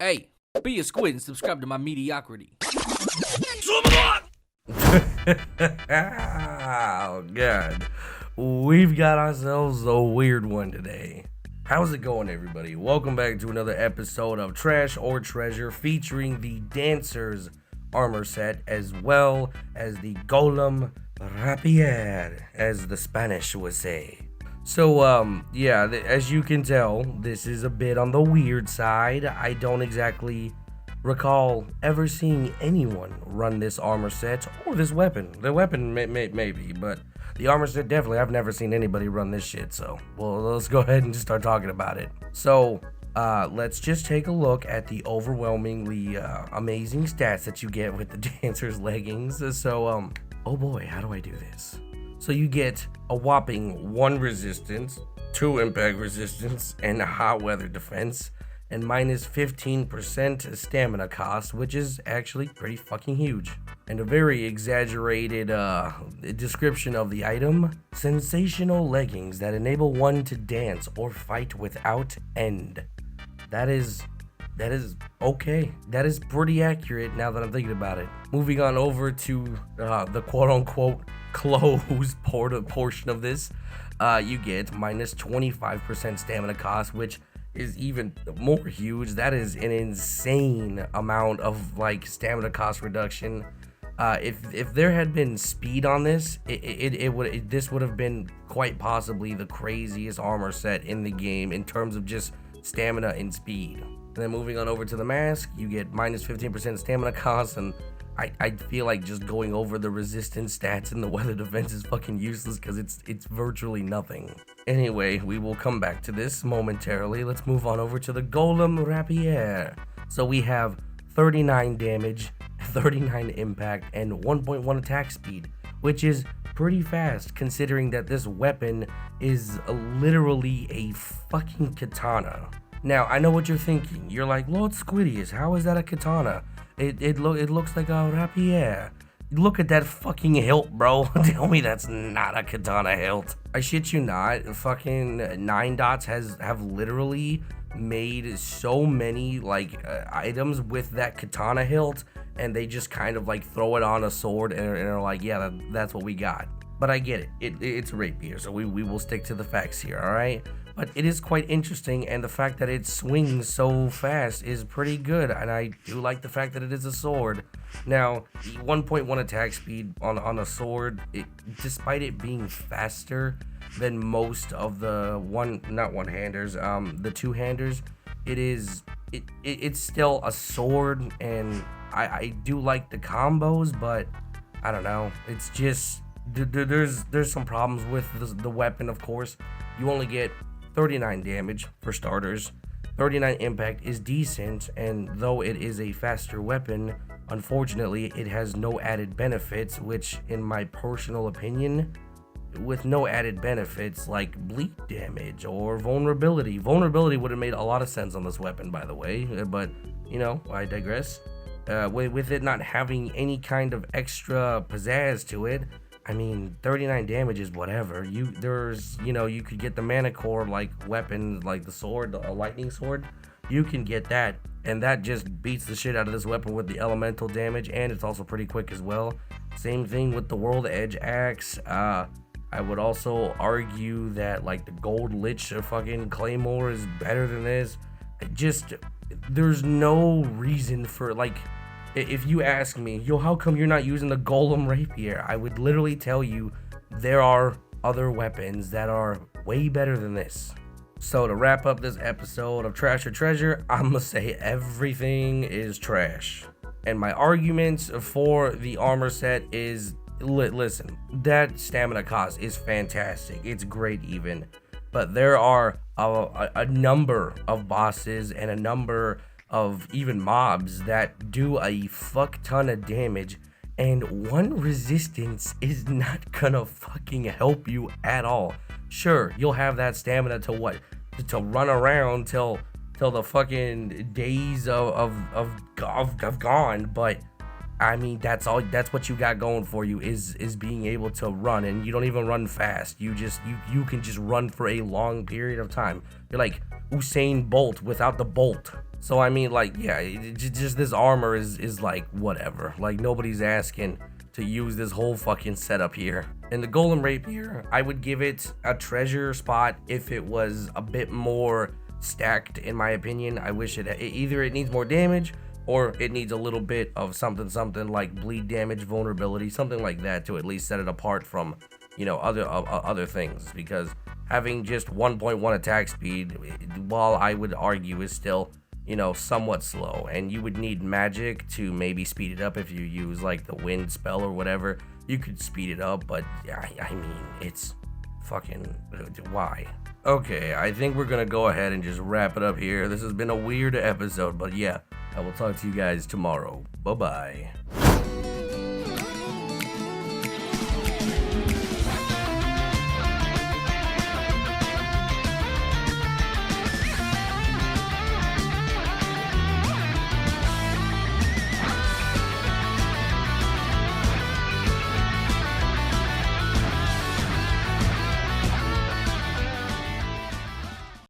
Hey, be a squid and subscribe to my mediocrity. Oh, God. We've got ourselves a weird one today. How's it going, everybody? Welcome back to another episode of Trash or Treasure featuring the Dancer's armor set as well as the Golem Rapier, as the Spanish would say. So, as you can tell, this is a bit on the weird side. I don't exactly recall ever seeing anyone run this armor set or this weapon. The weapon maybe, but the armor set definitely. I've never seen anybody run this shit, so well, let's go ahead and just start talking about it. So, let's just take a look at the overwhelmingly amazing stats that you get with the Dancer's leggings. So, oh boy, how do I do this? So you get a whopping 1 resistance, 2 impact resistance, and a hot weather defense, and minus 15% stamina cost, which is actually pretty fucking huge. And a very exaggerated description of the item: sensational leggings that enable one to dance or fight without end. That is okay. That is pretty accurate now that I'm thinking about it. Moving on over to the quote-unquote closed portion of this, you get minus 25% stamina cost, which is even more huge. That is an insane amount of stamina cost reduction. If there had been speed on this, this would have been quite possibly the craziest armor set in the game in terms of just stamina and speed. And then moving on over to the mask, you get minus 15% stamina cost, and I feel like just going over the resistance stats and the weather defense is fucking useless because it's virtually nothing. Anyway, we will come back to this momentarily. Let's move on over to the Golem Rapier. So we have 39 damage, 39 impact, and 1.1 attack speed, which is pretty fast considering that this weapon is literally a fucking katana. Now, I know what you're thinking. You're like, Lord Squidius, how is that a katana? It looks like a rapier. Look at that fucking hilt, bro. Tell me that's not a katana hilt. I shit you not. Fucking 9 Dots have literally made so many items with that katana hilt, and they just kind of throw it on a sword and are like, yeah, that's what we got. But I get it. It's rapier, so we will stick to the facts here, all right? But it is quite interesting, and the fact that it swings so fast is pretty good, and I do like the fact that it is a sword. Now, 1.1 attack speed on a sword, despite it being faster than most of the the two-handers, it's still a sword, and I do like the combos, but I don't know. It's just there's some problems with the weapon. Of course, you only get 39 damage for starters. 39 impact is decent, and though it is a faster weapon, unfortunately it has no added benefits, which in my personal opinion, with no added benefits like bleed damage or vulnerability would have made a lot of sense on this weapon, by the way, but I digress. With it not having any kind of extra pizzazz to it, I mean, 39 damage is whatever. You could get the mana core weapon, like the sword, a lightning sword. You can get that, and that just beats the shit out of this weapon with the elemental damage, and it's also pretty quick as well. Same thing with the World Edge Axe. I would also argue that the Gold Lich fucking Claymore is better than this. There's no reason for if you ask me, yo, how come you're not using the Golem Rapier? I would literally tell you there are other weapons that are way better than this. So to wrap up this episode of Trash or Treasure, I'm gonna say everything is trash. And my arguments for the armor set is, listen, that stamina cost is fantastic. It's great even. But there are a number of bosses and a number of even mobs that do a fuck ton of damage, and 1 resistance is not gonna fucking help you at all. Sure, you'll have that stamina to run around till the fucking days of gone, but I mean, that's what you got going for you is being able to run, and you don't even run fast. You can just run for a long period of time. You're like Usain Bolt without the bolt. So I mean, like, yeah, just this armor is like whatever. Like, nobody's asking to use this whole fucking setup here. And the Golem Rapier, I would give it a treasure spot if it was a bit more stacked, in my opinion. I wish either it needs more damage or it needs a little bit of something like bleed damage, vulnerability, something like that to at least set it apart from, you know, other things. Because having just 1.1 attack speed, while I would argue is still, you know, somewhat slow, and you would need magic to maybe speed it up. If you use like the wind spell or whatever, you could speed it up, but I mean, it's fucking, why? Okay, I think we're gonna go ahead and just wrap it up here. This has been a weird episode, but yeah, I will talk to you guys tomorrow. Bye bye.